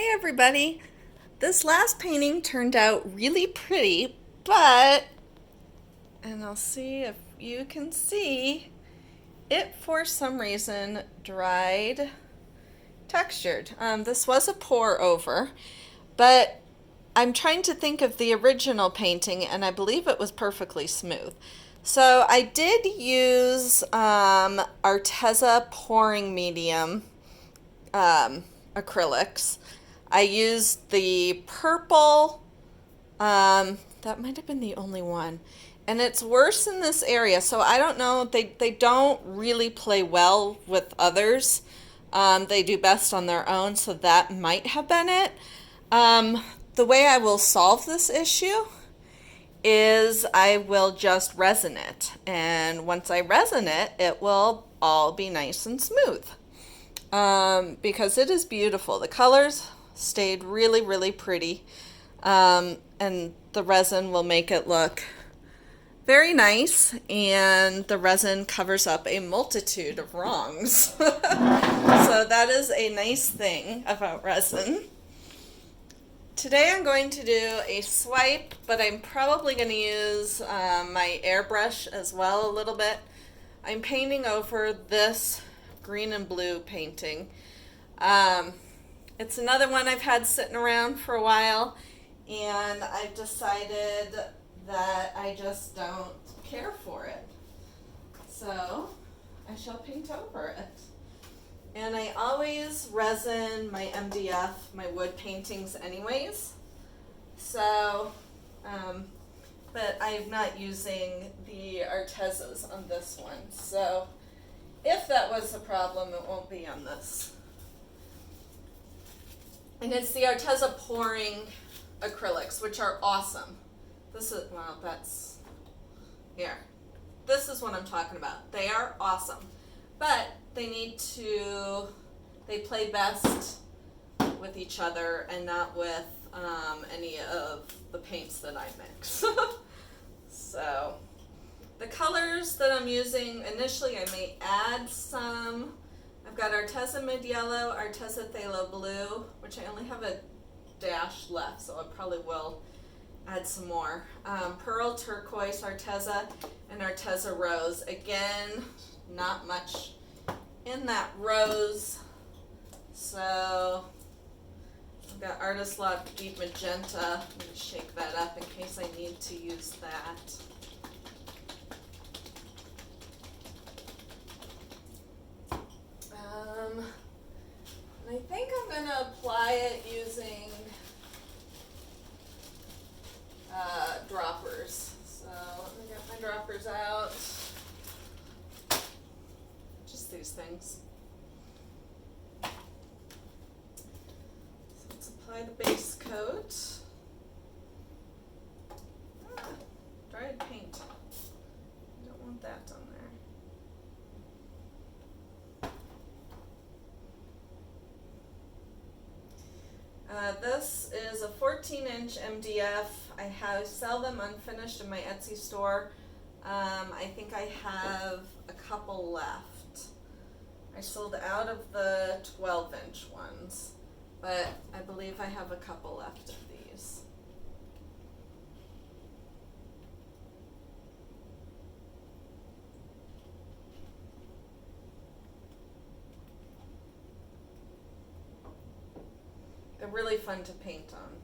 Hey everybody! This last painting turned out really pretty, but, and I'll see if you can see, it for some reason dried textured. This was a pour over, but I'm trying to think of the original painting and I believe it was perfectly smooth. So I did use ARTEZA pouring medium acrylics. I used the purple, that might have been the only one. And it's worse in this area, so I don't know. They don't really play well with others. They do best on their own, so that might have been it. The way I will solve this issue is I will just resin it. And once I resin it, it will all be nice and smooth. Because it is beautiful. The colors stayed really, really pretty. And the resin will make it look very nice, and the resin covers up a multitude of wrongs. So that is a nice thing about resin. Today I'm going to do a swipe, but I'm probably going to use my airbrush as well a little bit. I'm painting over this green and blue painting. It's another one I've had sitting around for a while, and I've decided that I just don't care for it. So I shall paint over it. And I always resin my MDF, my wood paintings anyways. So, but I'm not using the ARTEZAs on this one. So if that was a problem, it won't be on this. And it's the ARTEZA pouring acrylics, which are awesome. This is, well, that's, here. This is what I'm talking about. They are awesome. But they play best with each other and not with any of the paints that I mix. So, the colors that I'm using, initially I may add some. I've got ARTEZA Mid Yellow, ARTEZA Phthalo Blue, which I only have a dash left, so I probably will add some more. Pearl Turquoise ARTEZA and ARTEZA Rose. Again, not much in that rose. So I've got Artist Lock Deep Magenta. I'm going to shake that up in case I need to use that. And I think I'm going to apply it using droppers. So let me get my droppers out. Just these things. So let's apply the base coat. Dried paint. Don't want that on there. This is a 14-inch MDF. I sell them unfinished in my Etsy store. I think I have a couple left. I sold out of the 12-inch ones, but I believe I have a couple left of these. They're really fun to paint on.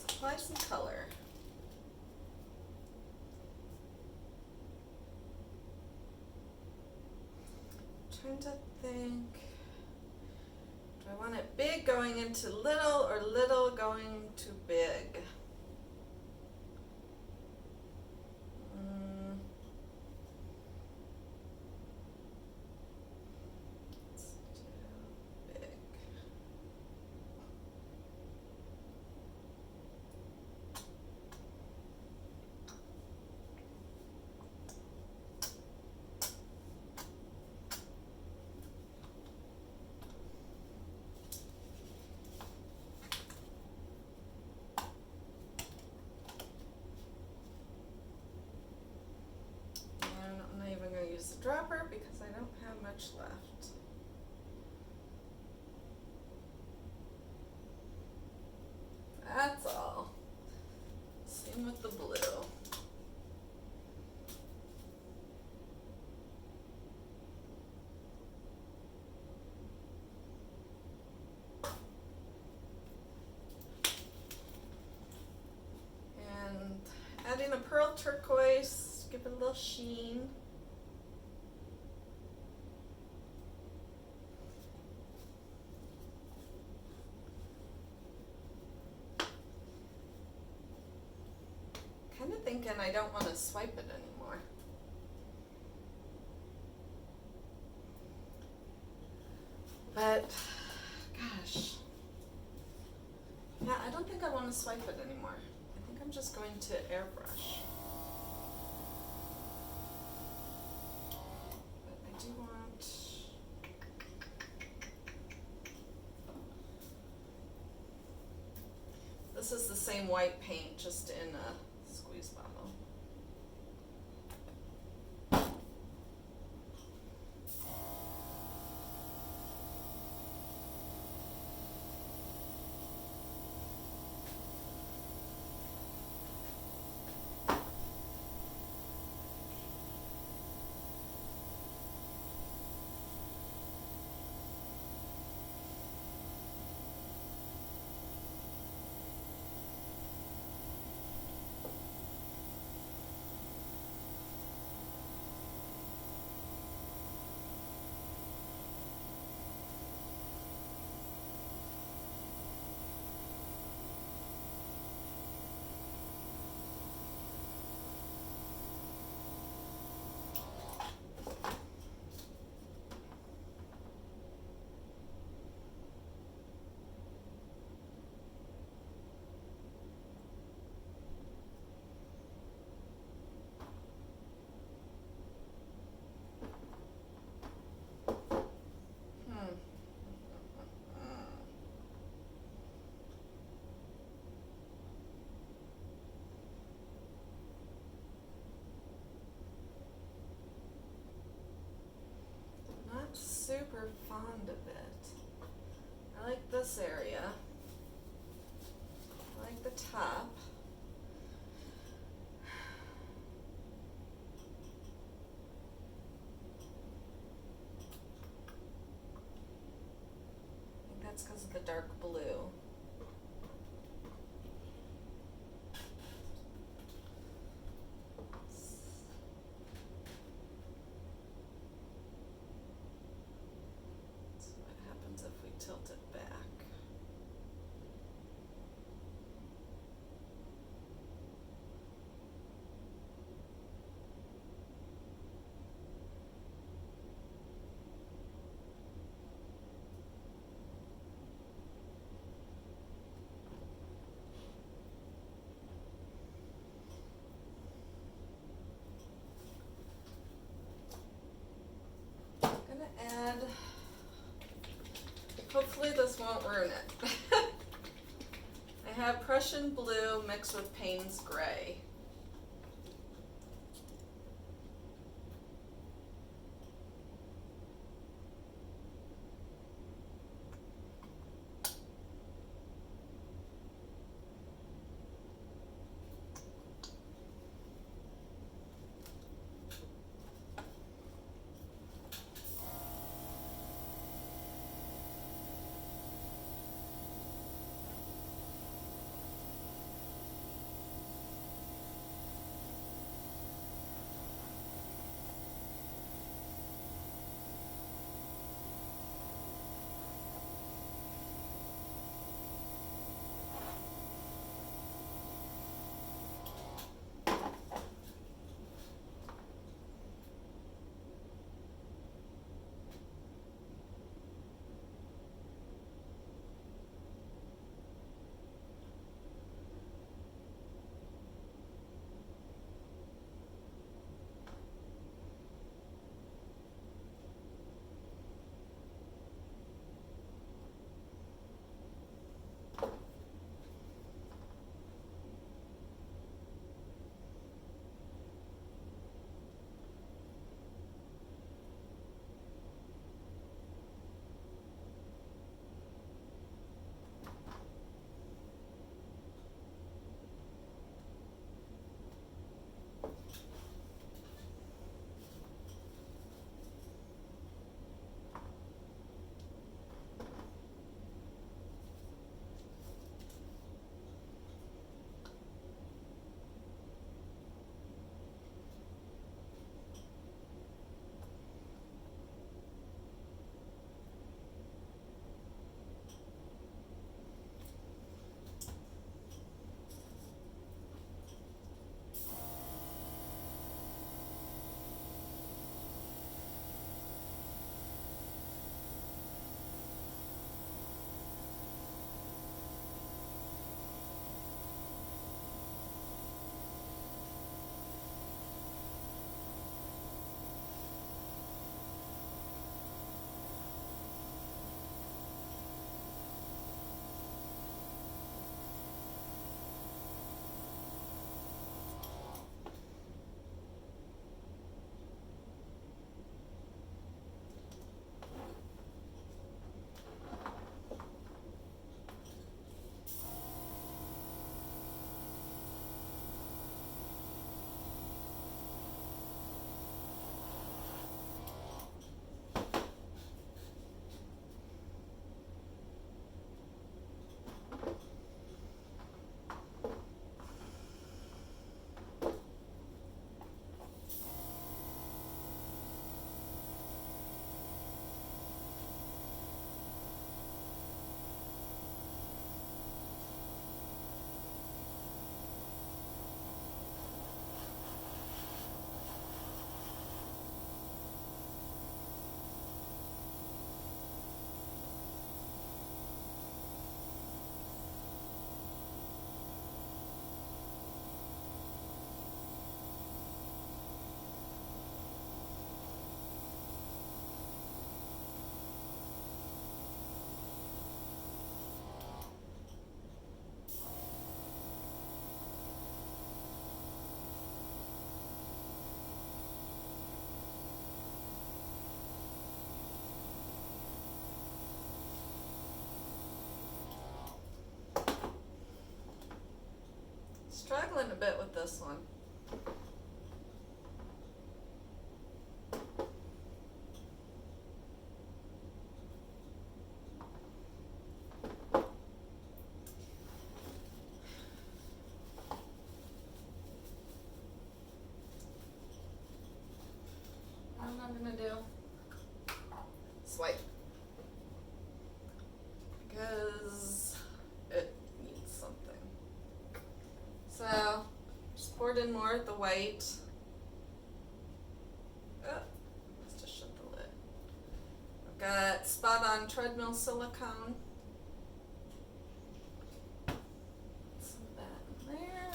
Apply some color. Trying to think, do I want it big going into little or little going to big? Let's do big. much left. That's all. Same with the blue. And adding a pearl turquoise, give it a little sheen. Kind of thinking I don't want to swipe it anymore. But, gosh. Yeah, I don't think I want to swipe it anymore. I think I'm just going to airbrush. But I do want... This is the same white paint, just in a squeeze bottle. Super fond of it. I like this area. I like the top. I think that's because of the dark blue. Tilt it back. I'm gonna add, hopefully this won't ruin it. I have Prussian blue mixed with Payne's gray. struggling a bit with this one. What I'm gonna do, swipe, because it needs something. So just poured in more of the white. Oh, let's just shut the lid. I've got spot on treadmill silicone. Some of that in there.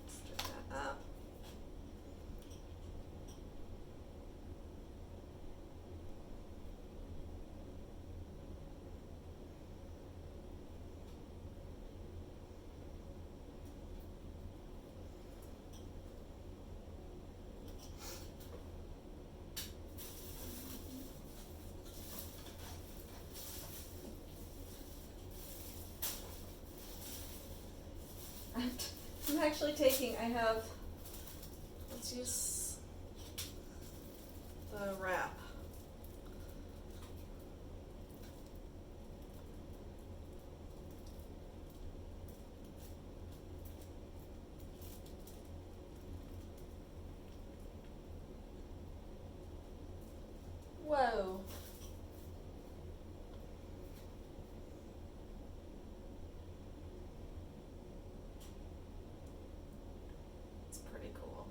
Stir that up. I'm actually taking, let's use the wrap. Whoa. It's pretty cool.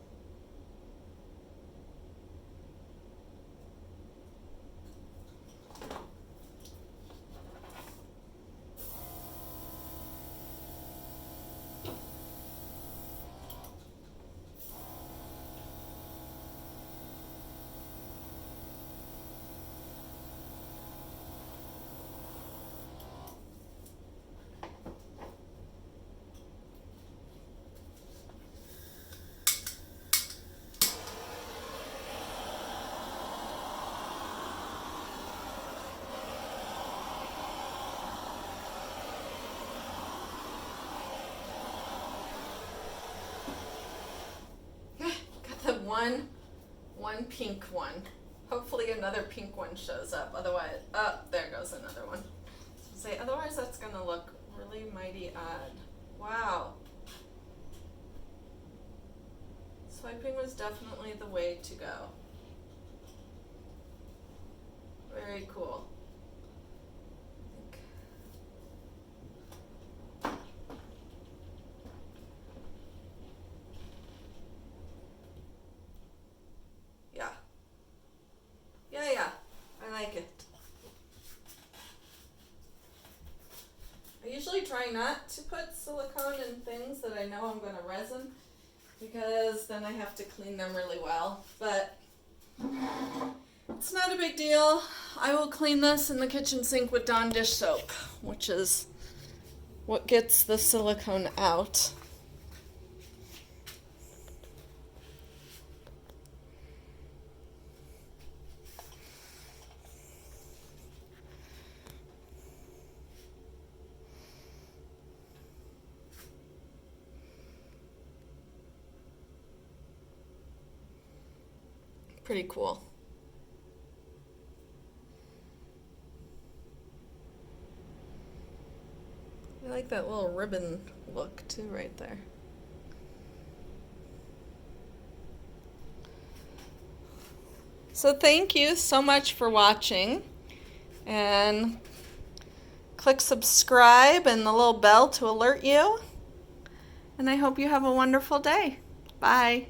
One pink one. Hopefully another pink one shows up. Otherwise, oh, there goes another one. Otherwise that's gonna look really mighty odd. Wow. Swiping was definitely the way to go. Very cool. Yeah, I like it. I usually try not to put silicone in things that I know I'm going to resin, because then I have to clean them really well, but it's not a big deal. I will clean this in the kitchen sink with Dawn dish soap, which is what gets the silicone out. Pretty cool. I like that little ribbon look too right there. So thank you so much for watching, and click subscribe and the little bell to alert you, and I hope you have a wonderful day. Bye.